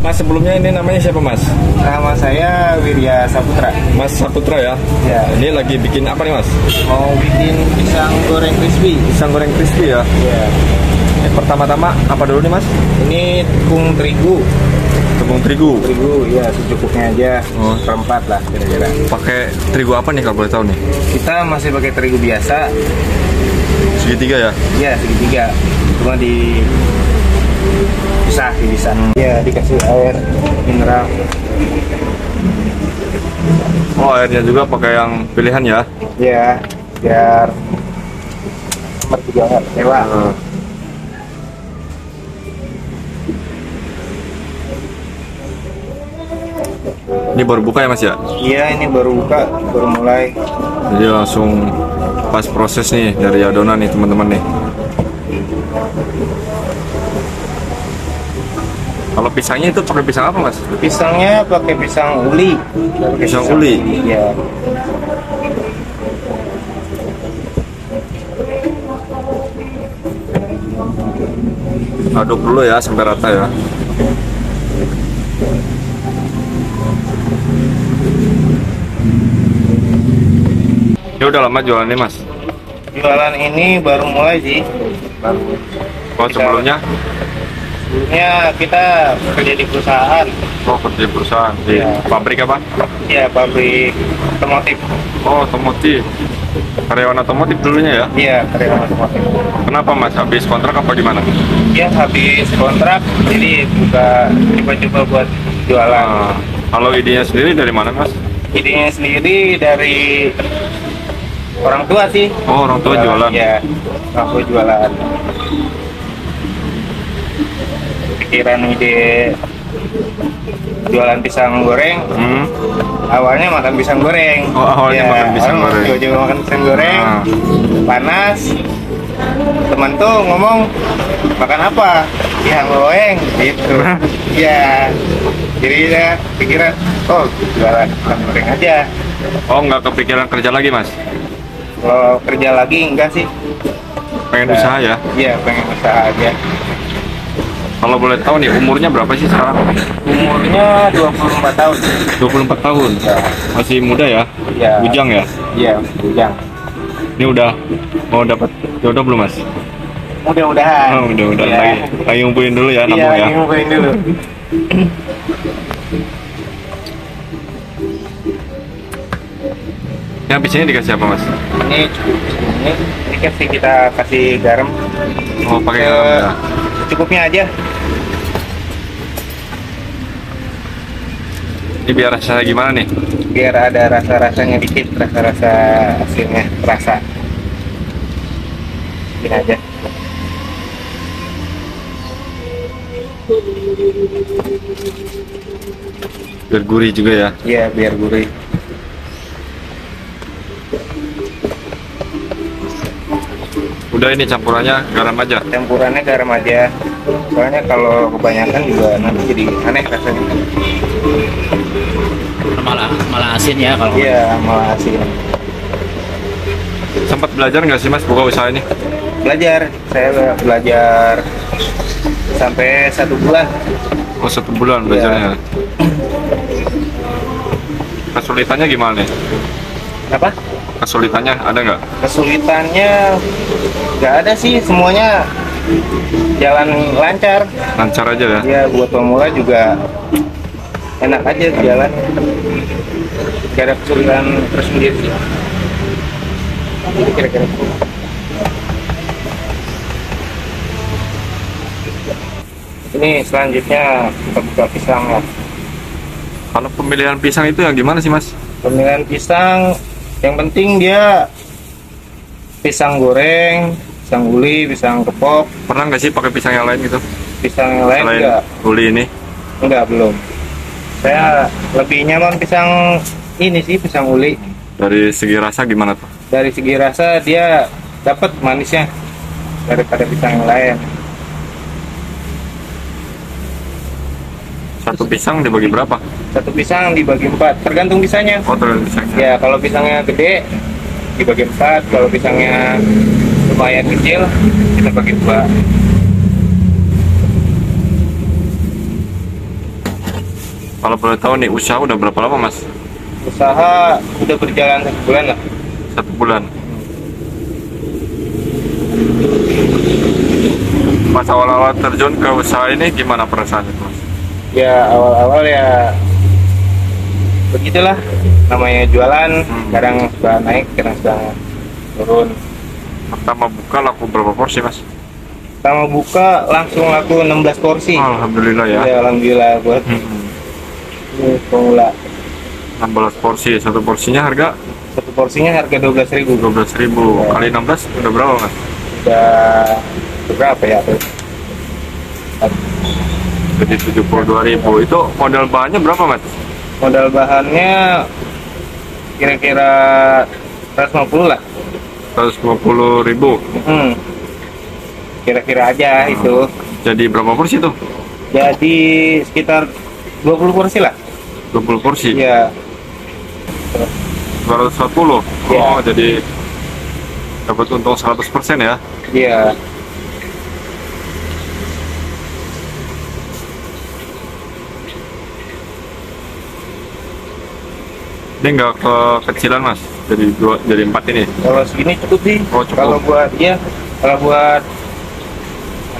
Mas, sebelumnya ini namanya siapa Mas? Nama saya Wirya Saputra. Mas Saputra ya? Ya. Ini lagi bikin apa nih Mas? Mau bikin pisang goreng crispy. Pisang goreng crispy ya? Ya. Pertama-tama apa dulu nih Mas? Ini tepung terigu. Tepung terigu? Terigu ya secukupnya aja. Seperempat lah kira-kira. Pakai terigu apa nih kalau boleh tahu nih? Kita masih pakai terigu biasa. Segitiga ya? Iya segitiga. Cuma dipisah. Ya dikasih air mineral. Oh, airnya juga pakai yang pilihan ya? Ya biar nomor 3 lewat. Ini baru buka ya Mas ya? Iya ini baru buka, baru mulai. Jadi langsung pas proses nih dari adonan nih teman-teman nih. Kalau pisangnya itu pakai pisang apa Mas? Pisangnya pakai pisang uli. Pisang uli? Iya. Aduk dulu ya sampai rata ya. Ya udah lama jualan ini Mas? Jualan ini baru mulai sih. Oh sebelumnya? Sebelumnya kita kerja di perusahaan. Oh kerja di perusahaan, di pabrik apa? Ya pabrik otomotif. Oh otomotif, karyawan otomotif dulunya ya? Iya karyawan otomotif. Kenapa Mas? Habis kontrak apa gimana? Ya habis kontrak, jadi buka coba-coba buat jualan. Kalau idenya sendiri dari mana Mas? Idenya sendiri dari orang tua sih. Oh orang tua jualan? Ya, orang tua jualan. Pikiran ide jualan pisang goreng. Awalnya makan pisang goreng. Oh awalnya ya, makan pisang goreng. Coba makan pisang goreng. Panas. Teman tuh ngomong makan apa? Pisang goreng gitu. Ya. Jadi ya pikiran, oh jualan pisang goreng aja. Oh nggak kepikiran kerja lagi Mas? Kalau kerja lagi enggak sih. Pengen usaha ya? Iya pengen usaha aja. Kalau boleh tahu nih umurnya berapa sih sekarang? Umurnya 24 tahun. 24 tahun? Ya. Masih muda ya? Iya. Bujang ya? Iya, bujang. Ini udah mau dapat jodoh belum Mas? Mudah-mudahan. Oh, mudah-mudahan Ya. lagi ngumpulin dulu ya, Iya, nabung ya. lagi ngumpulin dulu. Yang habis ini dikasih apa Mas? Ini kita kasih garam. Oh pakai garam ya? Cukupnya aja. Ini biar rasanya gimana nih? Biar ada rasa-rasanya dikit, rasa-rasa asinnya terasa. Ini aja. Biar gurih juga ya? Iya, biar gurih. Udah ini campurannya garam aja? Campurannya garam aja. Soalnya kalau kebanyakan juga nanti jadi aneh rasanya. Malah asin ya kalau. Iya, malah asin. Sempat belajar nggak sih Mas buka usaha ini? Belajar, saya belajar sampai 1 bulan. Oh 1 bulan belajarnya. Kesulitannya gimana nih? Apa? Kesulitannya ada nggak? Kesulitannya nggak ada sih, semuanya jalan lancar. Lancar aja ya? Ya buat pemula juga enak aja jalan. Gak ada kesulitan tersendiri sih. Jadi kira-kira ini selanjutnya kita buka pisang ya. Kalau pemilihan pisang itu yang gimana sih Mas? Pemilihan pisang yang penting dia pisang goreng, pisang uli, pisang kepok. Pernah nggak sih pakai pisang yang lain gitu? Pisang yang lain Selain enggak? uli ini? Enggak, belum. Saya lebih nyaman pisang ini sih, pisang uli. Dari segi rasa gimana tuh? Dari segi rasa dia dapat manisnya daripada pisang yang lain. Satu pisang dibagi berapa? Satu pisang dibagi 4, tergantung pisangnya. Oh tergantung pisangnya. Ya kalau pisangnya gede dibagi 4, kalau pisangnya lumayan kecil kita bagi 2. Kalau boleh tahu nih, usaha udah berapa lama mas? Usaha udah berjalan 1 bulan lah. 1 bulan. Pas awal-awal terjun ke usaha ini gimana perasaannya mas? Ya awal-awal ya begitulah, namanya jualan, kadang suka naik, kadang suka turun. Pertama buka laku berapa porsi mas? Pertama buka langsung laku 16 porsi. Alhamdulillah ya. Ya alhamdulillah buat ini pemula. 16 porsi, satu porsinya harga Satu porsinya harga 12.000. 12.000 kali 16 udah berapa mas? Udah berapa ya tuh? Jadi 72.000. Itu modal bahannya berapa mas? Modal bahannya kira-kira 150 lah. 150.000. Kira-kira aja itu. Jadi berapa porsi tuh? Jadi sekitar 20 porsi lah. 20 porsi? Iya. 240? Iya. Oh jadi dapat untung 100% ya? Iya. Ini nggak kekecilan mas? Jadi 4 ini? Kalau segini cukup sih. Oh, cukup. Kalau buat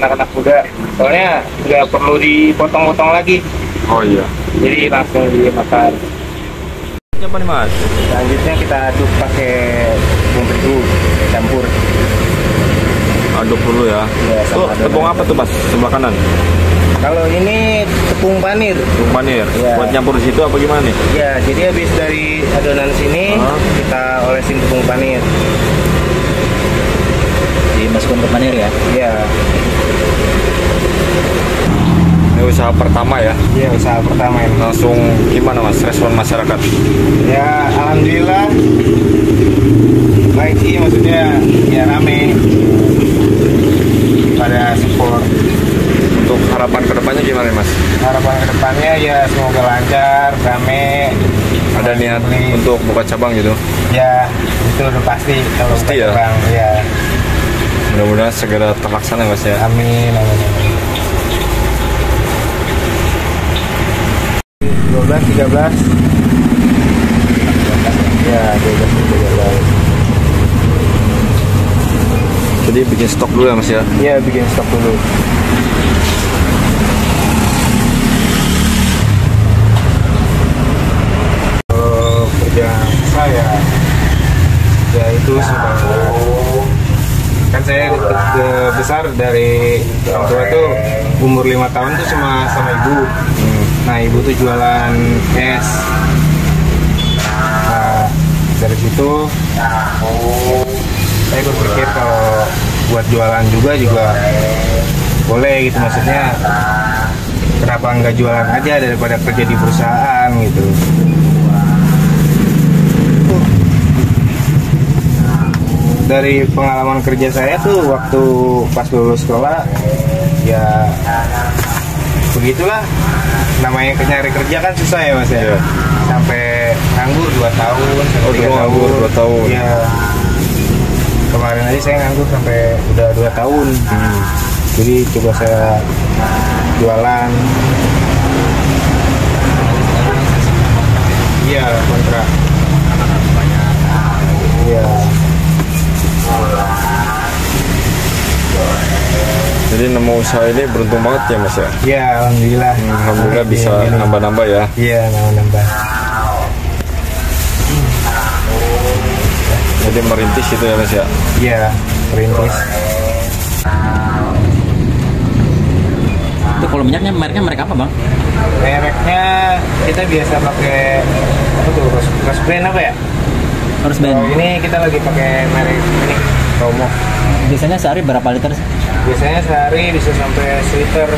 anak-anak muda, soalnya nggak perlu dipotong-potong lagi. Oh iya. Jadi langsung dimakan. Apa nih mas? Selanjutnya kita aduk pakai tepung terigu campur. Aduk dulu ya. Ya, Tuh sama tepung adonan. apa tuh mas? Sebelah kanan? Kalau ini tepung panir. Tepung panir. Ya. Buat nyampur di situ apa gimana nih? Ya, jadi habis dari adonan sini kita olesin tepung panir. Dimasukkan ke panir ya. Iya. Ini usaha pertama ya? Iya, usaha pertama ini. Langsung gimana mas respon masyarakat? Ya, alhamdulillah baik sih, maksudnya ya rame pada support. Untuk harapan kedepannya gimana nih mas? Harapan kedepannya ya semoga lancar, rame. Ada niat untuk buka cabang gitu? Ya itu udah pasti kalau Pasti buka ya? cabang, ya. Mudah-mudahan segera terlaksana mas ya. Amin, amin, amin. 12, 13. Ya 12, 13. Jadi bikin stok dulu ya mas ya? Iya, bikin stok dulu. Kerjaan saya ya itu sudah, kan saya besar dari orang tua tuh umur 5 tahun tuh sama ibu. Nah ibu tuh jualan es. Nah, dari situ saya berpikir kalau buat jualan juga boleh gitu, maksudnya kenapa nggak jualan aja daripada kerja di perusahaan gitu. Dari pengalaman kerja saya tuh waktu pas lulus sekolah ya begitulah, namanya nyari kerja kan susah ya mas ya. Sampai nganggur 2 tahun sampai 3 tahun. Nganggur 2 tahun. Ya, kemarin aja saya nganggur sampai udah 2 tahun. Jadi coba saya jualan. Iya, kontrak. Iya. Jadi nemu usaha ini beruntung banget ya mas ya? Iya, alhamdulillah. Alhamdulillah bisa Iya, nambah-nambah ya? Iya, nambah. Jadi merintis itu ya mas ya? Iya, perintis. Itu kalau minyaknya mereknya merek apa bang? Mereknya kita biasa pakai apa tuh? Rose brand apa ya? Harus Kalau band. ini kita lagi pakai merek ini Romo. Biasanya sehari berapa liter sih? Biasanya sehari bisa sampai 1,5 liter.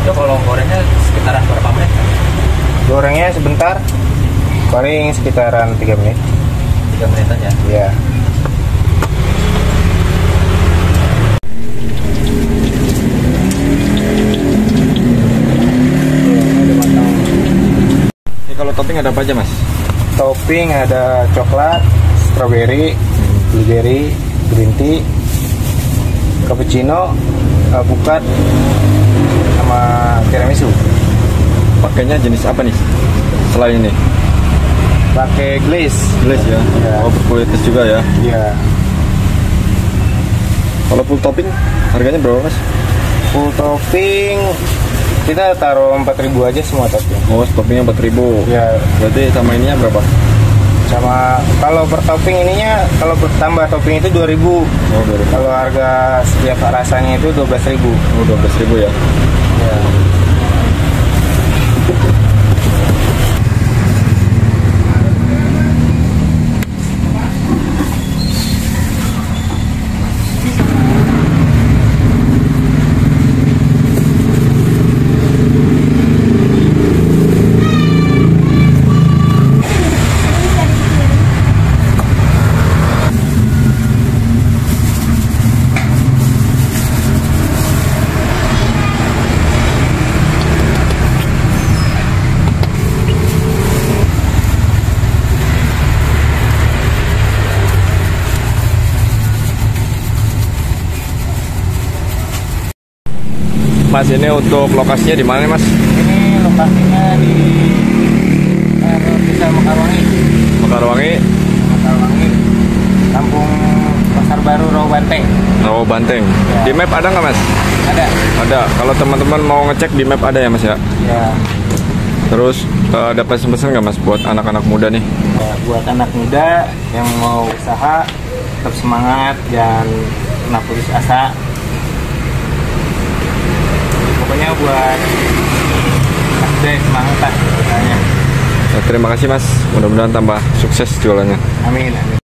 Itu kalau gorengnya sekitaran berapa menit? Gorengnya sebentar, paling sekitaran 3 menit. 3 menit aja. Iya. Ini kalau topping ada apa aja mas? Topping ada coklat, strawberry, blueberry, green tea, cappuccino, alpukat, sama tiramisu. Pakainya jenis apa nih? Selain ini? Pakai glaze. Glaze ya? Ya. Oh, berkualitas juga ya. Iya. Kalau full topping harganya berapa mas? Full topping kita taruh 4.000 aja semua topping. Oh, toppingnya 4.000. Ya, Berarti sama ininya berapa? sama kalau per topping ininya kalau tambah topping itu 2.000. Oh, 2.000. Kalau harga setiap rasanya itu 12.000. Oh, 12.000 ya. Ya. Mas, ini untuk lokasinya di mana nih mas? Ini lokasinya di Desa Mekarwangi. Mekarwangi, Mekarwangi, Kampung Pasar Baru Rawa Banteng. Rawa Banteng. Ya. Di map ada nggak mas? Ada. Ada. Kalau teman-teman mau ngecek di map ada ya mas ya? Ya. Terus ada pesan-pesan nggak mas buat anak-anak muda nih? Ya, buat anak muda yang mau usaha tetap semangat, jangan pernah putus asa. Pokoknya buat anak muda yang semangat lah usahanya. Terima kasih mas. Mudah-mudahan tambah sukses jualannya. Amin. Amin.